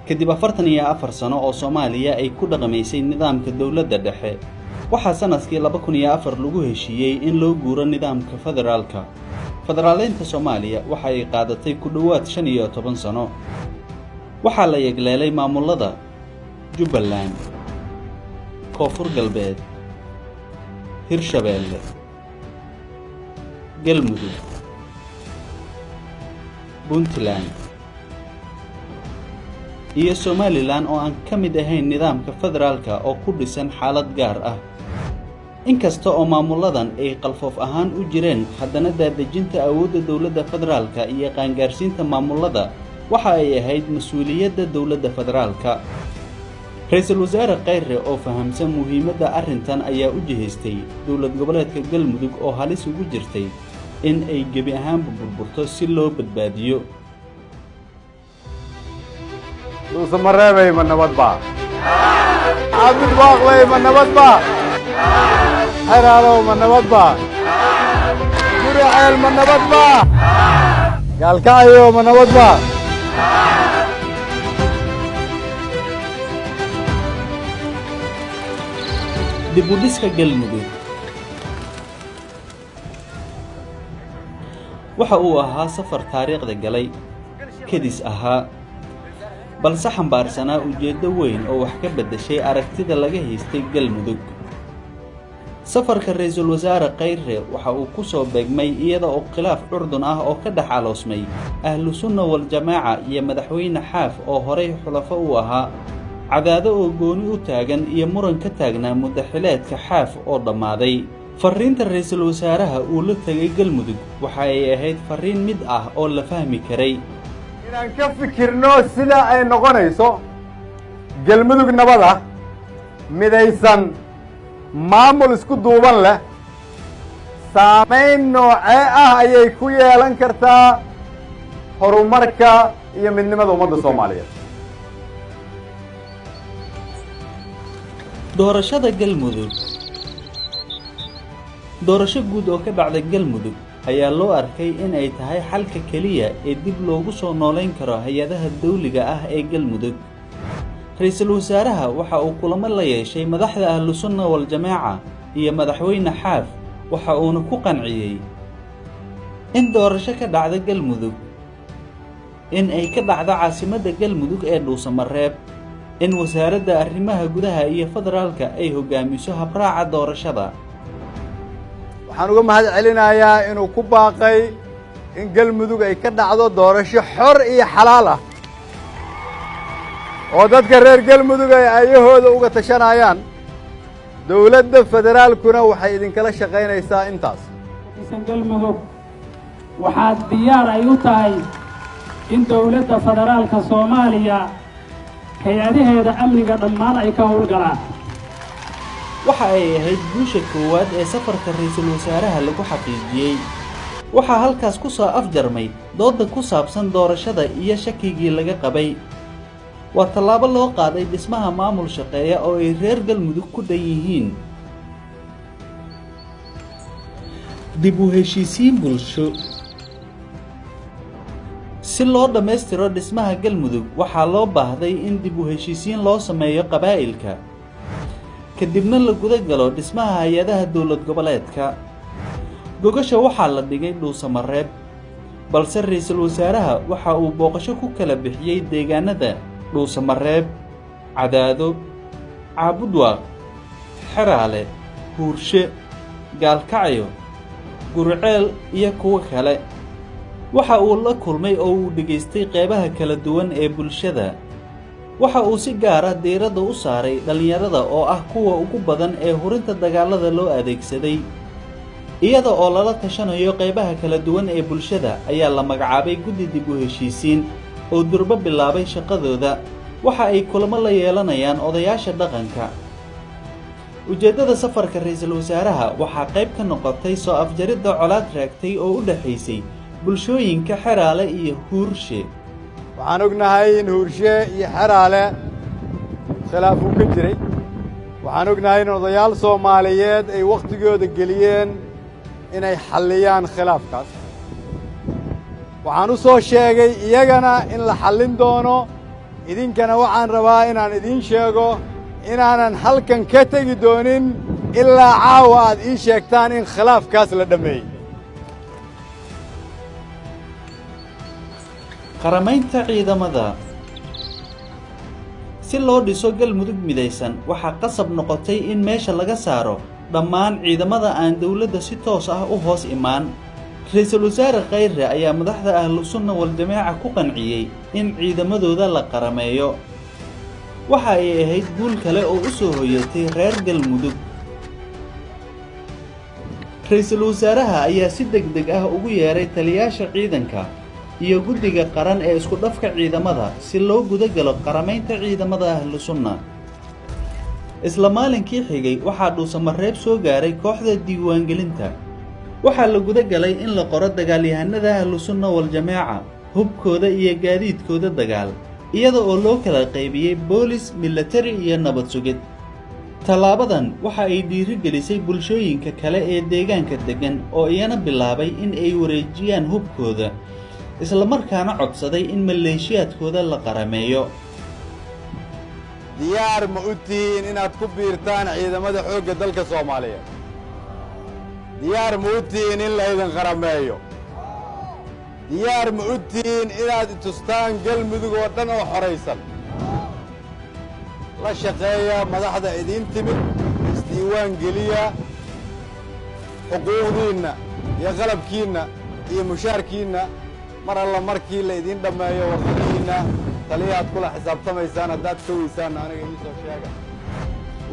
kadib 44 sano oo Soomaaliya ay ku dhaqmaysay nidaamka dawladda dhexe waxaa sanadkii 2004 lagu heshiiyay in loo guuro nidaamka federaalka federaaleynta Soomaaliya waxa ay qaadatay ku dhawaad 15 sano waxaa la yagleelay maamulada Jubbaland Koonfur Galbeed Hirshabeelle Galmudug Puntland iyo Somaliland oo aan ka mid ahayn nidaamka federaalka oo ku dhisan xaalad gaar ah inkasta oo maamuladan ay qalfoof ahaan u jireen haddana daadejinta awoodda dawladda federaalka iyo qaangaarsiinta maamulada waxa ay ahayd mas'uuliyadda dawladda federaalka Ra'iisul Wasaare Khayre oo fahamsan muhiimadda arrintan ayaa u jihaystay dawlad goboleedka Galmudug oo halis ugu jirtay in ay gebi ahaanba burburto si loo badbaadiyo Duusamareebay ma nabad baa Cabdi Waaqley ma nabad baa Xeraalo ma nabad baa Guriceel ma nabad baa Gaalkacyo ma nabad baa dib u dhiska Galmudug waxa uu ahaa safar taariikhda galay kadis ahaa balse xambaarsanaa ujeeddo weyn oo wax ka bedeshay aragtida laga haystay Galmudug safarka Ra'iisul Wasaare Khayre waxa uu ku soo beegmay iyada oo khilaaf curdun ah oo ka dhaxaloosmay ahlu sunna wal jamaaca iyo madaxweyne Xaaf oo horay xulafo u ahaa cadaado oo gooni u taagan iyo muran ka taagnaa mudaxileedka Xaaf oo dhamaaday fariinta Ra'iisul Wasaaraha uu la tagay Galmudug waxa ay ahayd fariin mid ah oo la fahmi karay inaan ka fikirno sida ay noqonayso Galmudug nabada midaysan maamul isku duuban leh saameyn noocee ah ayay ku yeelan kartaa horumarka iyo midnimada ummadda Soomaaliyeed doorashada Galmudug doorasho guud oo ka dhacday Galmudug ayaa loo arkay in ay tahay xalka kaliya ee dib loogu soo nooleyn karo hay'adaha dawliga ah ee Galmudug Ra'iisul Wasaaraha waxa uu kulamo la yeeshay madaxda ahlu sunna wal jamaaca iyo madaxweyne Xaaf waxa uu ku qanciyay in doorasho ka dhacda Galmudug in ay ka dhacdo caasimadda Galmudug ee Dhuusamareeb in wasaaradda arrimaha gudaha iyo federaalka ay hogaamiso habraaca doorashada waxaan uga mahad celinayaa inuu ku baaqay in Galmudug ay ka dhacdo doorasho xor iyo xalaal ah oo dadka reer Galmudug ay ayahooda uga tashanayaan dawladda federaalkuna waxay idinkala shaqaynaysaa intaas Galmudug waxaa diyaar ay u tahay in dawladda federaalka Soomaaliya hay'adaheeda amniga dhammaan ay ka howlgalaan waxa ay ahayd guusha koowaad ee safarka Ra'iisul Wasaaraha lagu xaqiijiyay waxa halkaas ku soo afjarmay doodda ku saabsan doorashada iyo shakigii laga qabay waa tallaabo loo qaaday dhismaha maamul shaqeeya oo ay reer Galmudug ku dhan yihiin dib u heshiisiin bulsho si loo dhameystiro dhismaha Galmudug waxa loo baahday in dib u heshiisiin loo sameeyo qabaa'ilka kadibna la guda galo dhismaha hay'adaha dawlad goboleedka gogasha waxaa la dhigay Dhuusamareeb balse Ra'iisul Wasaaraha waxa uu booqasho ku kala bixiyay deegaanada Dhuusamareeb Cadaado Caabudwaaq Xeraale Huurshe Gaalkacyo Guriceel iyo kuwa kale waxa uu la kulmay oo uu dhageystay qaybaha kala duwan ee bulshada waxa uu si gaar ah diiradda u saaray dhalinyarada oo ah kuwa ugu badan ee hurinta dagaalada loo adeegsaday iyada oo lala tashanayo qaybaha kala duwan ee bulshada ayaa la magacaabay guddi dib u heshiisiin oo durba bilaabay shaqadooda waxa ay kulamo la yeelanayaan odayaasha dhaqanka ujeedada safarka Ra'iisul Wasaaraha waxa qayb ka noqotay soo afjaridda colaad raagtay oo u dhaxaysay bulshooyinka Xeraale iyo Huurshe waxaan ognahay in Huurshe iyo Xeraale khilaaf uu ka jiray waxaan ognahay in odayaal Soomaaliyeed ay waqtigooda geliyeen inay xalliyaan khilaafkaas waxaan u soo sheegay iyagana in la xallin doono idinkana waxaan rabaa inaan idiin sheego inaanan halkan ka tegi doonin ilaa caawa aad ii sheegtaan in khilaafkaas la dhammeeyey. qaramaynta ciidamada. si loo dhiso galmudug midaysan waxaa qasab noqotay in meesha laga saaro dhammaan ciidamada aan dawladda si toos ah u hoos imaan. ra'iisul wasaare Khayre ayaa madaxda ahlu sunna wal jamaaca ku qanciyay in ciidamadooda la qarameeyo. waxa ay ahayd guul kale oo u soo hoyatay reer galmudug. ra'iisul wasaaraha ayaa si degdeg ah ugu yeeray taliyaasha ciidanka iyo guddiga qaran ee isku dhafka ciidamada si loo guda galo qaramaynta ciidamada ahlu sunna. isla maalinkii xigay waxaa dhuusamareeb soo gaaray kooxda diiwaangelinta. waxaa la guda galay in la qoro dagaalyahanada ahlu sunna wal jamaaca, hubkooda iyo gaadiidkooda dagaal, iyada oo loo kala qaybiyey boolis, militari iyo nabad sugid. tallaabadan waxa ay dhiirigelisay bulshooyinka kale ee deegaanka degan oo iyana bilaabay in ay wareejiyaan hubkooda, isla markaana codsaday in maleeshiyaadkooda la qarameeyo. diyaar ma u tihiin inaad ku biirtaan ciidamada xoogga dalka Soomaaliyeed? diyaar ma u tihiin in laydin qarameeyo? diyaar ma u tihiin inaad tustaan galmudug oo dhan oo xoraysan? la shaqeeya madaxda idiin timid, isdiiwaan geliya xuquuqdiinna iyo qalabkiinna iyo mushaarkiinna. mar alla markii la idiin dhammeeyo warqadiinna taliyaad kula xisaabtamaysaan. haddaad ka weysaanna aniga ii soo sheega.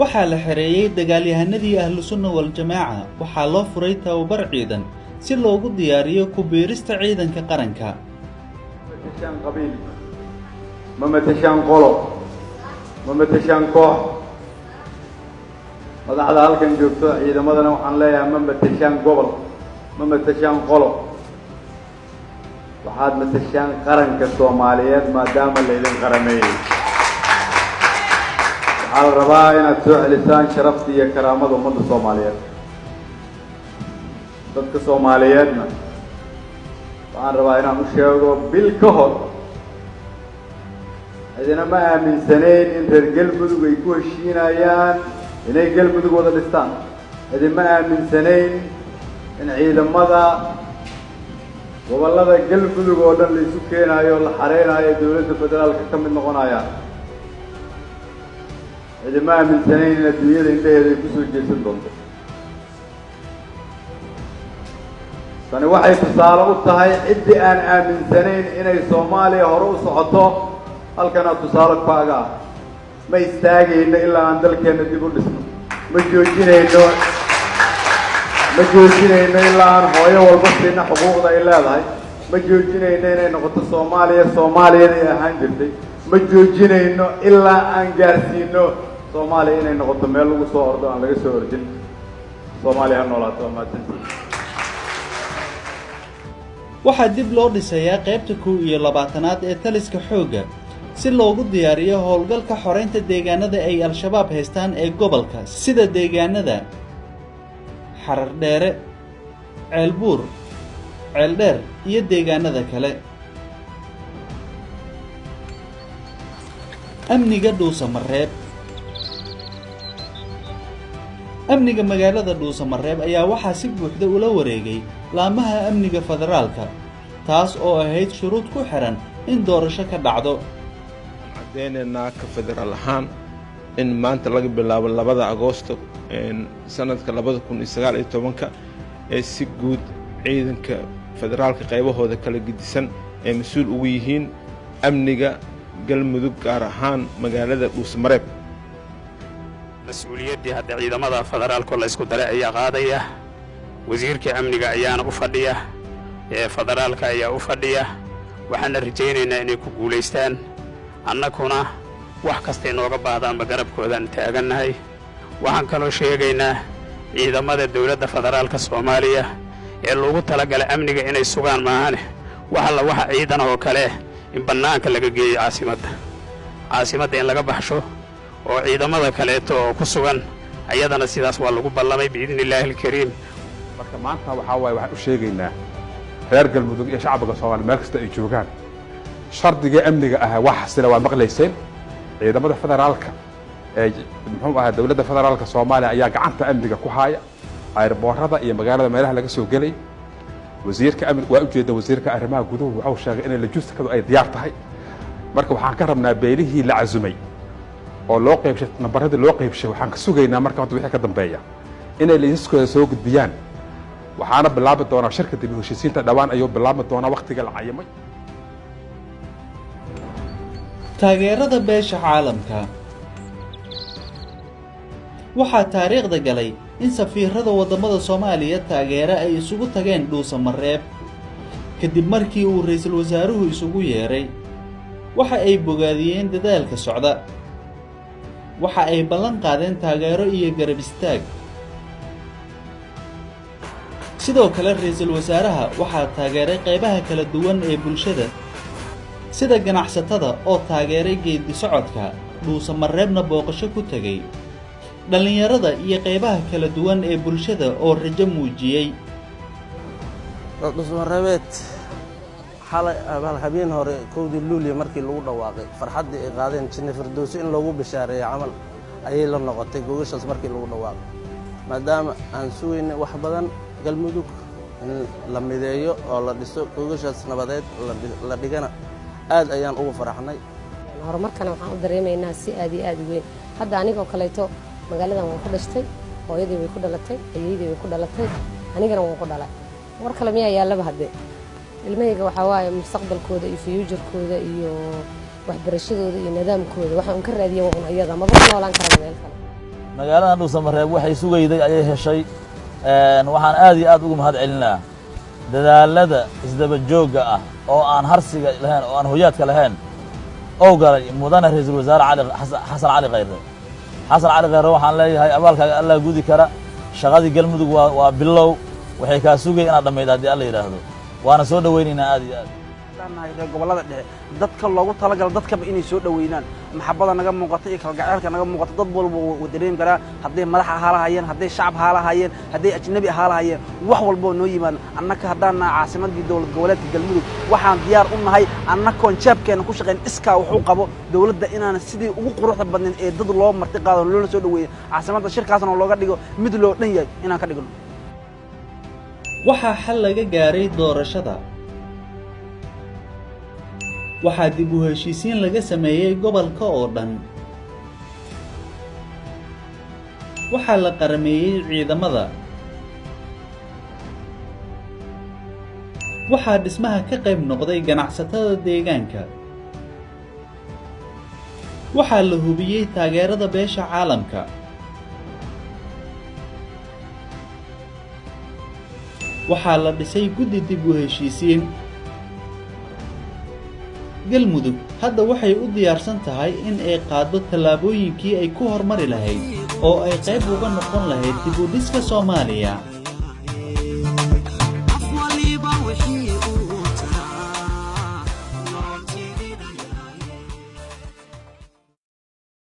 waxaa la xereeyey dagaalyahanadii ahlu sunna wal jamaaca. waxaa loo furay tababar ciidan si loogu diyaariyo ku biirista ciidanka qaranka. matashaan qabiil, ma matashaan qolo, ma matashaan koox. madaxda halkan joogto ciidamadana waxaan leeyahay ma matashaan gobol, ma matashaan qolo. waxaad matashaan qaranka Soomaaliyeed maadaama laydin qarameeyey. waxaa la rabaa inaad soo celisaan sharafta iyo karaamada ummadda Soomaaliyeed. dadka Soomaaliyeedna waxaan rabaa inaan u sheego bil ka hor idina ma aaminsanayn in reer galmudug ay ku heshiinayaan inay galmudug wada dhistaan. idinma aaminsanayn in ciidamada gobollada galmudug oo dhan la isu keenaayo la xareynayo dawladda federaalka ka mid noqonayaan. idinma aaminsanayn in adduunyada indhaheeda ay ku soo jeesan doonto. tani waxay tusaale u tahay ciddii aan aaminsanayn inay Soomaaliya hore u socoto. halkana tusaale kaaga ah. ma istaagayno ilaa aan dalkeenna dib u dhisno. ma joojinayno ilaa aan hooyo walba siina xuquuqda ay leedahay. ma joojinayno inay noqoto Soomaaliya Soomaaliyadii ahaan jirtay. ma joojinayno ilaa aan gaarsiino Soomaaliya inay noqoto meel lagu soo ordo aan laga soo ordin. Soomaaliya ha noolaato. waxaa dib loo dhisayaa qaybta 21aad ee taliska xoogga si loogu diyaariyo howlgalka xoreynta deegaanada ay al-shabaab haystaan ee gobolka sida deegaanada Xarardheere, Ceelbuur, Ceeldheer iyo deegaanada kale. amniga dhuusamareeb. amniga magaalada dhuusamareeb ayaa waxaa si buuxda ula wareegay laamaha amniga federaalka, taas oo ahayd shuruud ku xiran in doorasho ka dhacdo. caddeynayna ka federaal ahaan in maanta laga bilaabo 2 Agoosto sanadka 2019 ee si guud ciidanka federaalka qaybahooda kala gedisan ee mas'uul ugu yihiin amniga galmudug gaar ahaan magaalada dhuusamareeb. mas'uuliyaddii hadda ciidamada federaalka la isku daray ayaa qaadaya. wasiirka amniga ayaana u fadhiya, federaalka ayaa u fadhiya. waxaan rajaynaynaa inay ku guulaystaan. annaguna wax kasta inooga baahdaanba garabkoodaan taagannahay. waxaan kaloo sheegaynaa ciidamada dawladda federaalka Soomaaliya ee loogu talagalay amniga inay sugaan maahane waxa ciidan oo kale in bannaanka laga geeyo caasimadda in laga baxsho oo ciidamada kaleeto oo ku sugan ayadana sidaas waa lagu ballamay biidnillaahi alkariim. marka maanta waxaan u sheegaynaa reer galmudug iyo shacabka Soomaaliya meel kasta ay joogaan shardiga amniga ah wax sila waa maqlayseen ciidamada federaalka muxuu ahaa dawladda federaalka Soomaaliya ayaa gacanta amniga ku haya airboorada iyo magaalada meelaha laga soo galay wasiirka amniga waa u jeeda wasiirka arrimaha gudaha wuxuu sheegay in la juuskadu ay diyaar tahay marka waxaan ka rabnaa beelihii la cazumay oo loo qaybshay nambarada loo qaybshay waxaan ka sugaynaa marka wixii ka dambeeya inay liiskooda soo gudbiyaan waxaana bilaabi doonaa shirka dib u heshiisiinta dhawaan ayuu bilaabi doonaa waqtiga la cayimay taageerada beesha caalamka waxaa taariikhda galay in safiirada wadamada Soomaaliya taageera ay isugu tageen dhuusamareeb kadib markii uu ra'iisul wasaaruhu isugu yeeray waxa ay bogaadiyeen dadaalka socda waxa ay ballan qaadeen taageero iyo garab istaag sidoo kale ra'iisul wasaaraha waxa taageeray qaybaha kala duwan ee bulshada sida ganacsatada oo taageeray geedi socodka dhuusamareebna booqasho ku tagay dhalinyarada iyo qaybaha kala duwan ee bulshada oo rajo muujiyay dhuusamareebed habeen hore kowdii luuliya markii lagu dhawaaqay farxadii ay qaadeen Jinni Firdawsi in lagu bishaareeyo camal ayay la noqotay gogashaas markii lagu dhawaaqay maadaama aan suugaynay wax badan galmudug in la mideeyo oo la dhiso gogashaas nabadeed la dhigana aad ayaan ugu faraxnay horumarkana waxaan u dareemaynaa si aad iyo aad u weyn hadda anigoo kaleeto magaaladan waan ku dhashtay hooyadii way ku dhalatay ayeeyadii way ku dhalatay anigana waan ku dhalay war kale miyaa yaalaba hadde ilmahayga waxa waaye mustaqbalkooda iyo future-kooda iyo waxbarashadooda iyo nidaamkooda waxaan ka raadiyay waan ayada ma bad noolaan kara meel kale magaalada dhuusamareeb waxay sugayday ayay heshay waxaan aad iyo aad ugu mahad celinaa dadaalada isdaba joogga ah oo aan harsiga lahayn oo aan hoyaadka lahayn oo galay mudane ra'iisul wasaare xasan cali khayre waxaan leeyahay abaalkaaga Allah gudi kara shaqadii galmudug waa bilow waxay ka sugay inaad dhameeydo hadii Allah yiraahdo waana soo dhaweynaynaa aad iyo aad gobolada dhexe dadka loogu talagal dadkaba inay soo dhaweynaan maxabada naga muuqato iyo kalgacaylka naga muuqato dad walba uu dareemi karaa hadday madax ahaa lahayeen hadday shacab ahaa lahayeen hadday ajnabi ahaa lahayeen wax walba oo noo yimaado annaka haddaan caasimadii dowlad goboleedka galmudug waxaan diyaar u nahay annakoon jaabkeena ku shaqayn iskaa wuxuu qabo dowladda inaan sidii ugu quruxda badnayn ee dad loo marti qaado loola soo dhaweeyo caasimadda shirkaasna looga dhigo mid loo dhan yahay inaan ka dhigno waxaa xal laga gaaray doorashada waxaa dib u heshiisiin laga sameeyay gobolka oo dhan waxaa la qarameeyay ciidamada waxaa dhismaha ka qayb noqday ganacsatada deegaanka waxaa la hubiyay taageerada beesha caalamka waxaa la dhisay guddi dib u heshiisiin galmudug hadda waxay u diyaarsan tahay in ay qaado tallaabooyinkii ay ku hormari lahayd oo ay qayb uga noqon lahayd dib u dhiska Soomaaliya